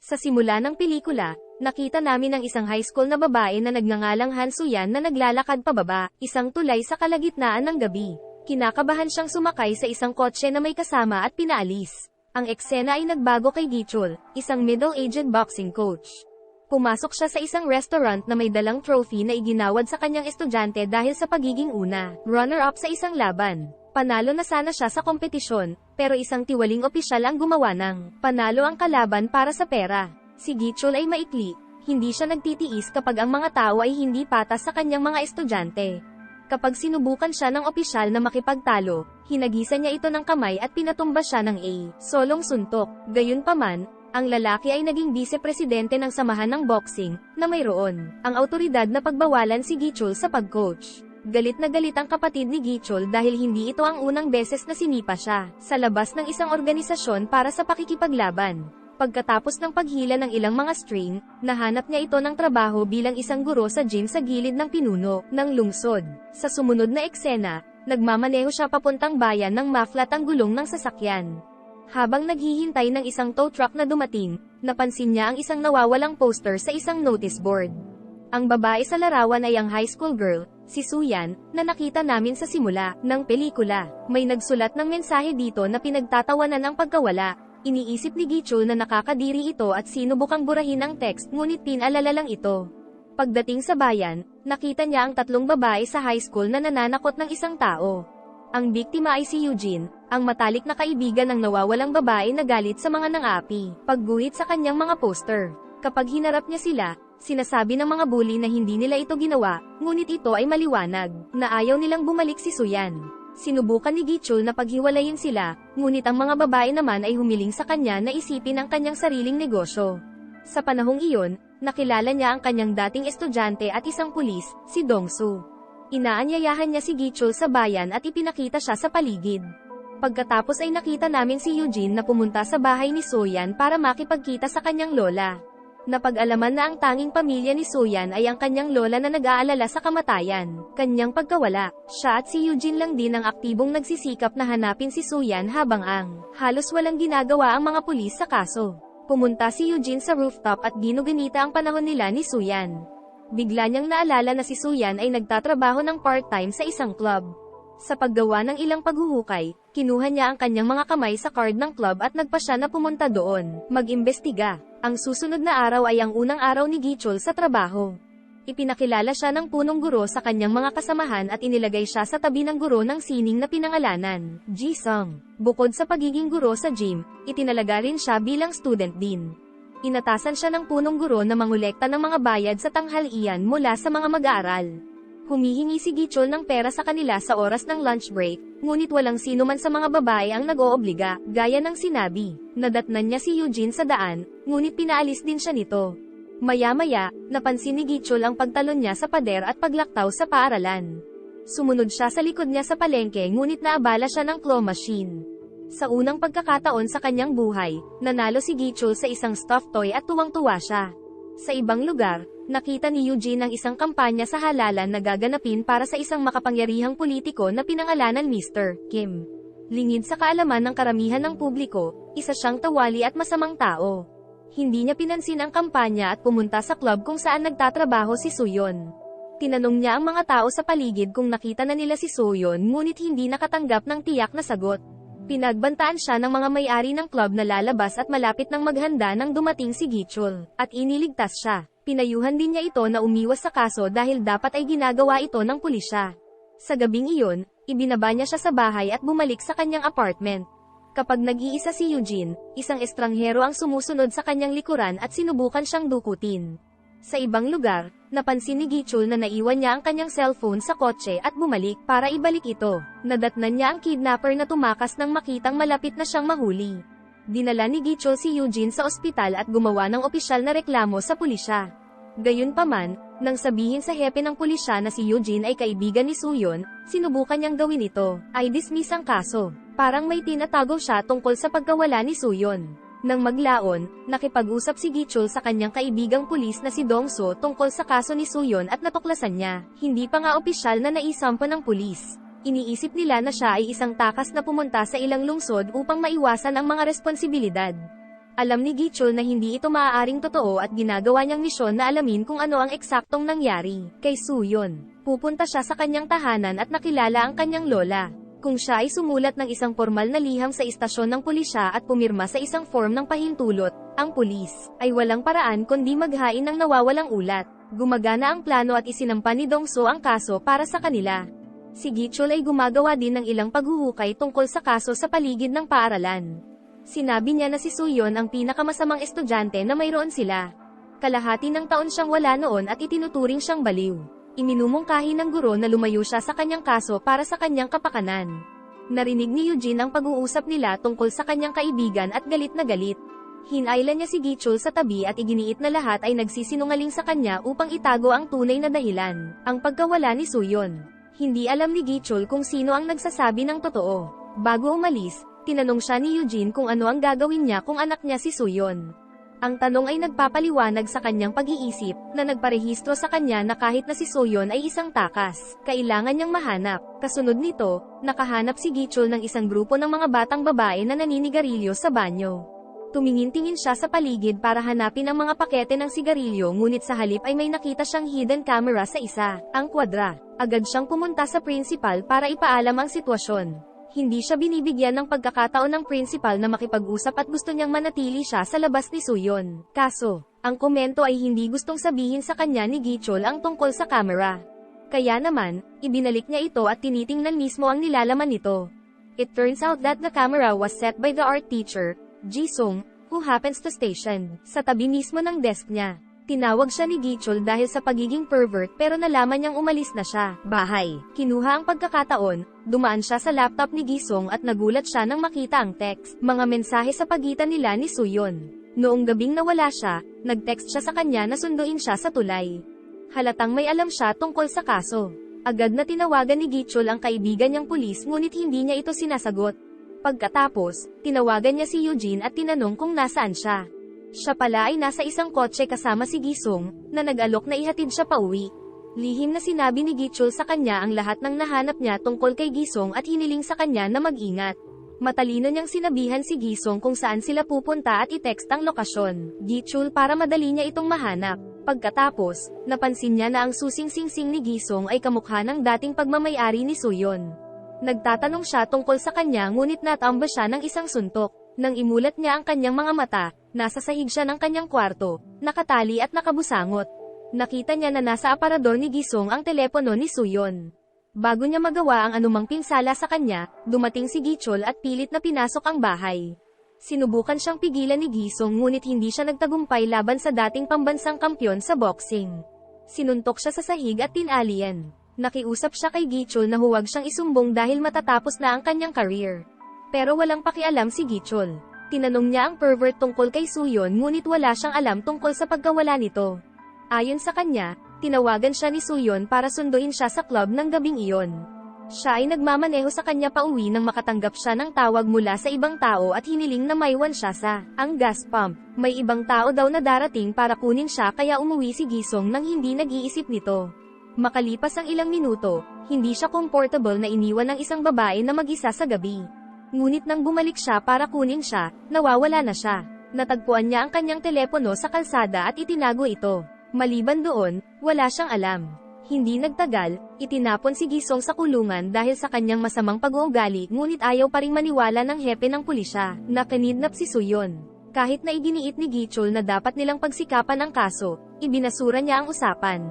Sa simula ng pelikula, nakita namin ang isang high school na babae na nagngangalang Han Suyan na naglalakad pababa, isang tulay sa kalagitnaan ng gabi. Kinakabahan siyang sumakay sa isang kotse na may kasama at pinaalis. Ang eksena ay nagbago kay Gichul, isang middle-aged boxing coach. Pumasok siya sa isang restaurant na may dalang trophy na iginawad sa kanyang estudyante dahil sa pagiging runner-up sa isang laban. Panalo na sana siya sa kompetisyon, pero isang tiwaling opisyal ang gumawa ng panalo ang kalaban para sa pera. Si Gichul ay maikli, hindi siya nagtitiis kapag ang mga tao ay hindi patas sa kanyang mga estudyante. Kapag sinubukan siya ng opisyal na makipagtalo, hinagisan niya ito ng kamay at pinatumba siya ng solong suntok. Gayunpaman, ang lalaki ay naging vice-presidente ng samahan ng boxing, na mayroon ang awtoridad na pagbawalan si Gichul sa pag-coach. Galit na galit ang kapatid ni Gichul dahil hindi ito ang unang beses na sinipa siya sa labas ng isang organisasyon para sa pakikipaglaban. Pagkatapos ng paghila ng ilang mga string, nahanap niya ito ng trabaho bilang isang guro sa gym sa gilid ng pinuno ng lungsod. Sa sumunod na eksena, nagmamaneho siya papuntang bayan nang maflat ang gulong ng sasakyan. Habang naghihintay ng isang tow truck na dumating, napansin niya ang isang nawawalang poster sa isang notice board. Ang babae sa larawan ay ang high school girl, si Suyan, na nakita namin sa simula ng pelikula. May nagsulat ng mensahe dito na pinagtatawanan ang pagkawala. Iniisip ni Gichul na nakakadiri ito at sinubukang burahin ang text ngunit pinalala lang ito. Pagdating sa bayan, nakita niya ang tatlong babae sa high school na nananakot ng isang tao. Ang biktima ay si Eugene, ang matalik na kaibigan ng nawawalang babae na galit sa mga nang-api, pagguhit sa kanyang mga poster. Kapag hinarap niya sila, sinasabi ng mga bully na hindi nila ito ginawa, ngunit ito ay maliwanag, na ayaw nilang bumalik si Suyan. Sinubukan ni Gichul na paghiwalayin sila, ngunit ang mga babae naman ay humiling sa kanya na isipin ang kanyang sariling negosyo. Sa panahong iyon, nakilala niya ang kanyang dating estudyante at isang pulis, si Dongsu. Inaanyayahan niya si Gichul sa bayan at ipinakita siya sa paligid. Pagkatapos ay nakita namin si Eugene na pumunta sa bahay ni Suyan para makipagkita sa kanyang lola. Napag-alaman na ang tanging pamilya ni Suyan ay ang kanyang lola na nag-aalala sa kamatayan, kanyang pagkawala. Siya at si Eugene lang din ang aktibong nagsisikap na hanapin si Suyan habang halos walang ginagawa ang mga pulis sa kaso. Pumunta si Eugene sa rooftop at ginugunita ang panahon nila ni Suyan. Bigla niyang naalala na si Suyan ay nagtatrabaho ng part-time sa isang club. Sa paggawa ng ilang paghuhukay, kinuha niya ang kanyang mga kamay sa card ng club at nagpa siya na pumunta doon, mag-imbestiga. Ang susunod na araw ay ang unang araw ni Gichul sa trabaho. Ipinakilala siya ng punong guro sa kanyang mga kasamahan at inilagay siya sa tabi ng guro ng sining na pinangalanan, Ji-sung. Bukod sa pagiging guro sa gym, itinalaga rin siya bilang student din. Inatasan siya ng punong guro na mangolekta ng mga bayad sa tanghalian mula sa mga mag-aaral. Humihingi si Gichul ng pera sa kanila sa oras ng lunch break, ngunit walang sino man sa mga babae ang nag-oobliga, gaya ng sinabi. Nadatnan niya si Eugene sa daan, ngunit pinaalis din siya nito. Maya-maya, napansin ni Gichul ang pagtalon niya sa pader at paglaktaw sa paaralan. Sumunod siya sa likod niya sa palengke ngunit naabala siya ng claw machine. Sa unang pagkakataon sa kanyang buhay, nanalo si Gichul sa isang stuffed toy at tuwang-tuwa siya. Sa ibang lugar, nakita ni Eugene ang isang kampanya sa halalan na gaganapin para sa isang makapangyarihang politiko na pinangalanan Mr. Kim. Lingid sa kaalaman ng karamihan ng publiko, isa siyang tawali at masamang tao. Hindi niya pinansin ang kampanya at pumunta sa club kung saan nagtatrabaho si Suyon. Tinanong niya ang mga tao sa paligid kung nakita na nila si Suyon ngunit hindi nakatanggap ng tiyak na sagot. Pinagbantaan siya ng mga may-ari ng club na lalabas at malapit nang maghanda nang dumating si Gichul, at iniligtas siya. Pinayuhan din niya ito na umiwas sa kaso dahil dapat ay ginagawa ito ng pulisya. Sa gabing iyon, ibinaba niya siya sa bahay at bumalik sa kanyang apartment. Kapag nag-iisa si Eugene, isang estranghero ang sumusunod sa kanyang likuran at sinubukan siyang dukutin. Sa ibang lugar, napansin ni Gichul na naiwan niya ang kanyang cellphone sa kotse at bumalik para ibalik ito. Nadatnan niya ang kidnapper na tumakas nang makitang malapit na siyang mahuli. Dinala ni Gichul si Eugene sa ospital at gumawa ng opisyal na reklamo sa pulisya. Gayunpaman, nang sabihin sa hepe ng pulisya na si Eugene ay kaibigan ni Suyon, sinubukan niyang gawin ito, ay dismiss ang kaso. Parang may tinatago siya tungkol sa pagkawala ni Suyon. Nang maglaon, nakipag-usap si Gichul sa kanyang kaibigang pulis na si Dongsu tungkol sa kaso ni Suyon at natuklasan niya, hindi pa nga opisyal na naisampa ng pulis. Iniisip nila na siya ay isang takas na pumunta sa ilang lungsod upang maiwasan ang mga responsibilidad. Alam ni Gichul na hindi ito maaaring totoo at ginagawa niyang misyon na alamin kung ano ang eksaktong nangyari kay Suyon. Pupunta siya sa kanyang tahanan at nakilala ang kanyang lola. Kung siya ay sumulat ng isang formal na liham sa istasyon ng pulisya at pumirma sa isang form ng pahintulot, ang pulis ay walang paraan kundi maghain ng nawawalang ulat. Gumagana ang plano at isinampa ni Dongso ang kaso para sa kanila. Si Gichul ay gumagawa din ng ilang paghuhukay tungkol sa kaso sa paligid ng paaralan. Sinabi niya na si Suyon ang pinakamasamang estudyante na mayroon sila. Kalahati ng taon siyang wala noon at itinuturing siyang baliw. Iminumungkahi ng guro na lumayo siya sa kanyang kaso para sa kanyang kapakanan. Narinig ni Eugene ang pag-uusap nila tungkol sa kanyang kaibigan at galit na galit. Hinailan niya si Gichul sa tabi at iginiit na lahat ay nagsisinungaling sa kanya upang itago ang tunay na dahilan, ang pagkawala ni Suyon. Hindi alam ni Gichul kung sino ang nagsasabi ng totoo. Bago umalis, tinanong siya ni Eugene kung ano ang gagawin niya kung anak niya si Suyon. Ang tanong ay nagpapaliwanag sa kanyang pag-iisip, na nagparehistro sa kanya na kahit na si Suyon ay isang takas, kailangan niyang mahanap. Kasunod nito, nakahanap si Gichul ng isang grupo ng mga batang babae na naninigarilyo sa banyo. Tumingin-tingin siya sa paligid para hanapin ang mga pakete ng sigarilyo ngunit sa halip ay may nakita siyang hidden camera sa isa, ang kwadra. Agad siyang pumunta sa principal para ipaalam ang sitwasyon. Hindi siya binibigyan ng pagkakataon ng principal na makipag-usap at gusto niyang manatili siya sa labas ni Suyon. Kaso, ang komento ay hindi gustong sabihin sa kanya ni Gichul ang tungkol sa camera. Kaya naman, ibinalik niya ito at tinitingnan mismo ang nilalaman nito. It turns out that the camera was set by the art teacher, Jisung, who happens to station sa tabi mismo ng desk niya. Tinawag siya ni Gichul dahil sa pagiging pervert pero nalaman niyang umalis na siya. Bahay. Kinuha ang pagkakataon, dumaan siya sa laptop ni Gisong at nagulat siya nang makita ang text, mga mensahe sa pagitan nila ni Suyon. Noong gabing nawala siya, nag-text siya sa kanya na sunduin siya sa tulay. Halatang may alam siya tungkol sa kaso. Agad na tinawagan ni Gichul ang kaibigan niyang pulis ngunit hindi niya ito sinasagot. Pagkatapos, tinawagan niya si Eugene at tinanong kung nasaan siya. Siya pala ay nasa isang kotse kasama si Gisong, na nag-alok na ihatid siya pauwi. Lihim na sinabi ni Gichul sa kanya ang lahat ng nahanap niya tungkol kay Gisong at hiniling sa kanya na mag-ingat. Matalino niyang sinabihan si Gisong kung saan sila pupunta at i-text ang lokasyon. Gichul para madali niya itong mahanap. Pagkatapos, napansin niya na ang susing singsing ni Gisong ay kamukha ng dating pagmamayari ni Suyon. Nagtatanong siya tungkol sa kanya ngunit natamba siya ng isang suntok. Nang imulat niya ang kanyang mga mata, nasa sahig siya ng kanyang kwarto, nakatali at nakabusangot. Nakita niya na nasa aparador ni Gisong ang telepono ni Suyon. Bago niya magawa ang anumang pinsala sa kanya, dumating si Gichul at pilit na pinasok ang bahay. Sinubukan siyang pigilan ni Gisong ngunit hindi siya nagtagumpay laban sa dating pambansang kampyon sa boxing. Sinuntok siya sa sahig at tinalian. Nakiusap siya kay Gichul na huwag siyang isumbong dahil matatapos na ang kanyang career. Pero walang pakialam si Gichul. Tinanong niya ang pervert tungkol kay Suyon ngunit wala siyang alam tungkol sa pagkawala nito. Ayon sa kanya, tinawagan siya ni Suyon para sunduin siya sa club ng gabing iyon. Siya ay nagmamaneho sa kanya pauwi nang makatanggap siya ng tawag mula sa ibang tao at hiniling na maiwan siya sa ang gas pump. May ibang tao daw na darating para kunin siya kaya umuwi si Gisong nang hindi nag-iisip nito. Makalipas ang ilang minuto, hindi siya comfortable na iniwan ng isang babae na mag-isa sa gabi. Ngunit nang bumalik siya para kunin siya, nawawala na siya. Natagpuan niya ang kanyang telepono sa kalsada at itinago ito. Maliban doon, wala siyang alam. Hindi nagtagal, itinapon si Gisong sa kulungan dahil sa kanyang masamang pag-uugali ngunit ayaw pa ring maniwala ng hepe ng pulisya, na kinidnap si Suyon. Kahit na iginiit ni Gichul na dapat nilang pagsikapan ang kaso, ibinasura niya ang usapan.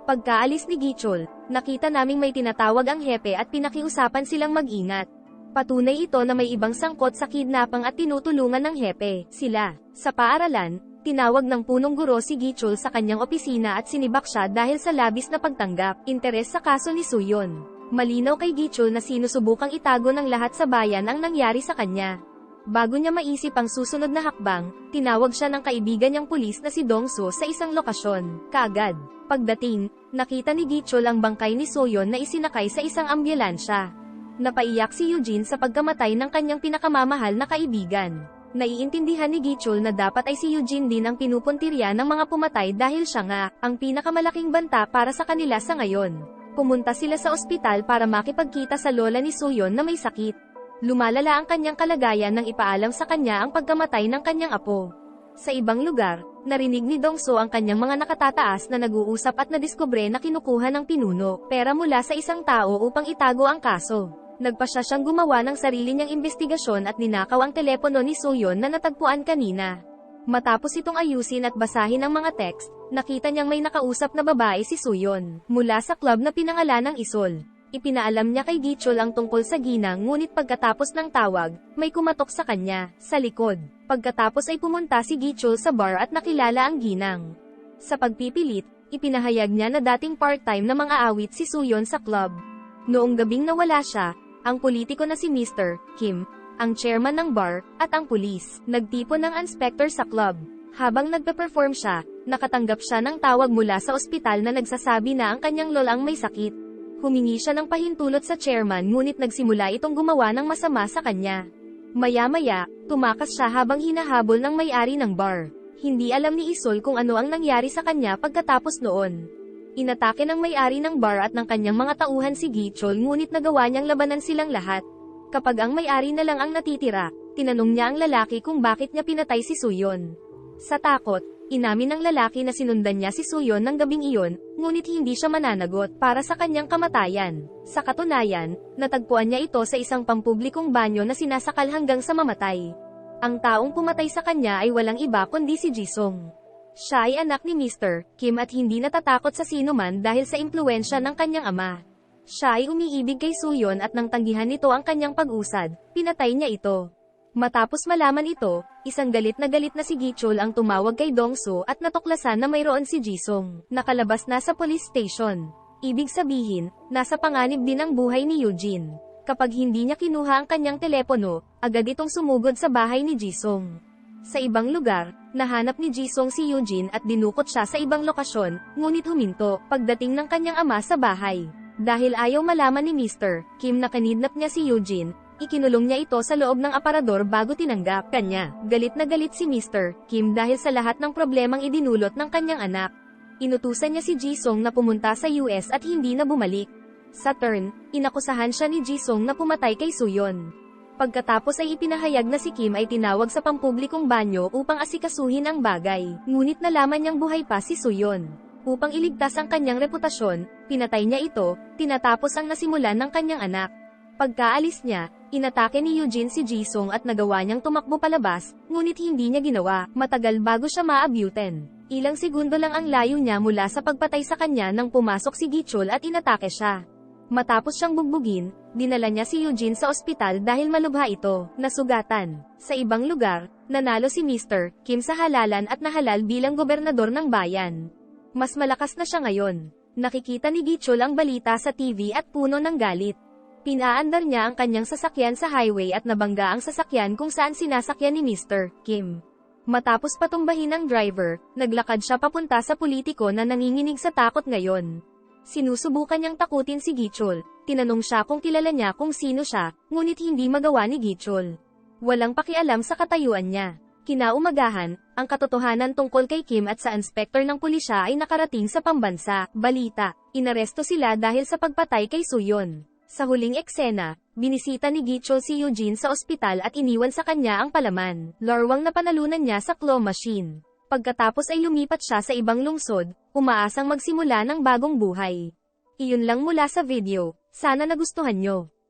Pagkaalis ni Gichul, nakita naming may tinatawag ang hepe at pinakiusapan silang mag-ingat. Patunay ito na may ibang sangkot sa kidnapang at tinutulungan ng hepe. Sila, sa paaralan, tinawag ng punong guro si Gichul sa kanyang opisina at sinibak siya dahil sa labis na pagtanggap, interes sa kaso ni Suyon. Malinaw kay Gichul na sinusubukang itago ng lahat sa bayan ang nangyari sa kanya. Bago niya maisip ang susunod na hakbang, tinawag siya ng kaibigan niyang pulis na si Dongso sa isang lokasyon. Kaagad, pagdating, nakita ni Gichul ang bangkay ni Suyon na isinakay sa isang ambulansya. Napaiyak si Eugene sa pagkamatay ng kanyang pinakamamahal na kaibigan. Naiintindihan ni Gichul na dapat ay si Eugene din ang pinupuntirya ng mga pumatay dahil siya nga, ang pinakamalaking banta para sa kanila sa ngayon. Pumunta sila sa ospital para makipagkita sa lola ni Suyon na may sakit. Lumalala ang kanyang kalagayan nang ipaalam sa kanya ang pagkamatay ng kanyang apo. Sa ibang lugar, narinig ni Dongso ang kanyang mga nakatataas na nag-uusap at nadiskubre na kinukuha ng pinuno, pera mula sa isang tao upang itago ang kaso. Nagpasya siyang gumawa ng sarili niyang investigasyon at ninakaw ang telepono ni Suyon na natagpuan kanina. Matapos itong ayusin at basahin ang mga text, nakita niyang may nakausap na babae si Suyon, mula sa club na pinangalan ng Isol. Ipinaalam niya kay Gichol ang tungkol sa ginang ngunit pagkatapos ng tawag, may kumatok sa kanya, sa likod. Pagkatapos ay pumunta si Gichol sa bar at nakilala ang ginang. Sa pagpipilit, ipinahayag niya na dating part-time na mga awit si Suyon sa club. Noong gabing nawala siya, ang politiko na si Mr. Kim, ang chairman ng bar, at ang pulis, nagtipon ng inspector sa club. Habang nagpe-perform siya, nakatanggap siya ng tawag mula sa ospital na nagsasabi na ang kanyang lolang may sakit. Humingi siya ng pahintulot sa chairman ngunit nagsimula itong gumawa ng masama sa kanya. Maya-maya, tumakas siya habang hinahabol ng may-ari ng bar. Hindi alam ni Isol kung ano ang nangyari sa kanya pagkatapos noon. Inatake ng may-ari ng bar at ng kanyang mga tauhan si Gichol ngunit nagawa niyang labanan silang lahat. Kapag ang may-ari na lang ang natitira, tinanong niya ang lalaki kung bakit niya pinatay si Suyon. Sa takot, inamin ng lalaki na sinundan niya si Suyon ng gabing iyon, ngunit hindi siya mananagot para sa kanyang kamatayan. Sa katunayan, natagpuan niya ito sa isang pampublikong banyo na sinasakal hanggang sa mamatay. Ang taong pumatay sa kanya ay walang iba kundi si Jisung. Siya ay anak ni Mr. Kim at hindi natatakot sa sinuman dahil sa impluwensya ng kanyang ama. Siya ay umiibig kay Suyon at nang tanggihan nito ang kanyang pag-usad, pinatay niya ito. Matapos malaman ito, isang galit na si Gichol ang tumawag kay Dongso at natuklasan na mayroon si Jisung, nakalabas na sa police station. Ibig sabihin, nasa panganib din ang buhay ni Eugene. Kapag hindi niya kinuha ang kanyang telepono, agad itong sumugod sa bahay ni Jisung. Sa ibang lugar, nahanap ni Jisung si Eugene at dinukot siya sa ibang lokasyon, ngunit huminto pagdating ng kanyang ama sa bahay. Dahil ayaw malaman ni Mr. Kim na kanidnap niya si Eugene, ikinulong niya ito sa loob ng aparador bago tinanggap kanya. Galit na galit si Mr. Kim dahil sa lahat ng problemang idinulot ng kanyang anak. Inutusan niya si Jisung na pumunta sa US at hindi na bumalik. Sa turn, inakusahan siya ni Jisung na pumatay kay Suyon. Pagkatapos ay ipinahayag na si Kim ay tinawag sa pampublikong banyo upang asikasuhin ang bagay, ngunit nalaman niyang buhay pa si Suyon. Upang iligtas ang kanyang reputasyon, pinatay niya ito, tinatapos ang nasimulan ng kanyang anak. Pagkaalis niya, inatake ni Eugene si Jisung at nagawa niyang tumakbo palabas, ngunit hindi niya ginawa, matagal bago siya maabutan. Ilang segundo lang ang layo niya mula sa pagpatay sa kanya nang pumasok si Gichol at inatake siya. Matapos siyang bugbugin, dinala niya si Eugene sa ospital dahil malubha ito, nasugatan. Sa ibang lugar, nanalo si Mr. Kim sa halalan at nahalal bilang gobernador ng bayan. Mas malakas na siya ngayon. Nakikita ni Gichol ang balita sa TV at puno ng galit. Pinaandar niya ang kanyang sasakyan sa highway at nabangga ang sasakyan kung saan sinasakyan ni Mr. Kim. Matapos patumbahin ng driver, naglakad siya papunta sa politiko na nanginginig sa takot ngayon. Sinusubukan niyang takutin si Gichol, tinanong siya kung kilala niya kung sino siya, ngunit hindi magawa ni Gichol. Walang pakialam sa katayuan niya. Kinaumagahan, ang katotohanan tungkol kay Kim at sa inspektor ng pulisya ay nakarating sa pambansa. Balita, inaresto sila dahil sa pagpatay kay Suyon. Sa huling eksena, binisita ni Gichol si Eugene sa ospital at iniwan sa kanya ang palaman. Larwang na panalunan niya sa claw machine. Pagkatapos ay lumipat siya sa ibang lungsod, umaasang magsimula ng bagong buhay. Iyon lang mula sa video. Sana nagustuhan nyo.